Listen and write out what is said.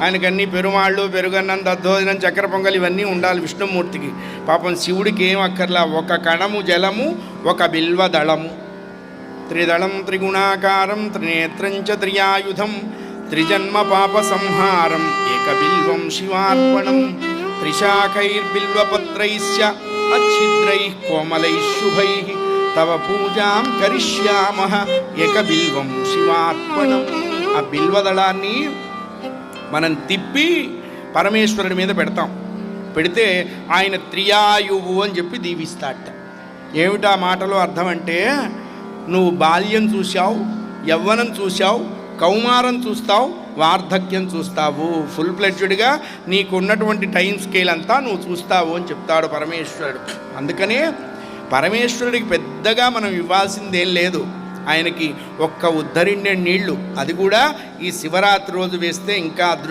ఆయనకన్నీ పెరుమాళ్ళు, పెరుగన్నం, దద్దోజనం, చక్కెర పొంగల్ ఇవన్నీ ఉండాలి విష్ణుమూర్తికి. పాపం శివుడికి ఏం అక్కర్లా, ఒక కణము జలము, ఒక బిల్వదళము. త్రిదళం త్రిగుణాకారం త్రినేత్రం చ త్రియాయుధం త్రిజన్మ పాప సంహారం ఏకబిల్వం శివార్పణం త్రిశాఖైర్బిల్వపత్రైశ్చ అచ్ఛిద్రైః కోమలైః శుభైః తవ పూజాం కరిష్యామః ఏకబిల్వం శివార్పణం. ఆ బిల్వదళాన్ని మనం తిప్పి పరమేశ్వరుడి మీద పెడతాం. పెడితే ఆయన త్రియాయువు అని చెప్పి దీవిస్తాట. ఏమిటా మాటలో అర్థం అంటే, నువ్వు బాల్యం చూశావు, యవ్వనం చూశావు, కౌమారం చూస్తావు, వార్ధక్యం చూస్తావు. ఫుల్ ఫ్లెడ్జ్డ్గా నీకున్నటువంటి టైం స్కేల్ అంతా నువ్వు చూస్తావు అని చెప్తాడు పరమేశ్వరుడు. అందుకనే పరమేశ్వరుడికి పెద్దగా మనం ఇవ్వాల్సిందేం లేదు. ఆయనకి ఒక్క ఉద్ధరిండే నీళ్లు, అది కూడా ఈ శివరాత్రి రోజు వేస్తే ఇంకా అదృష్టం.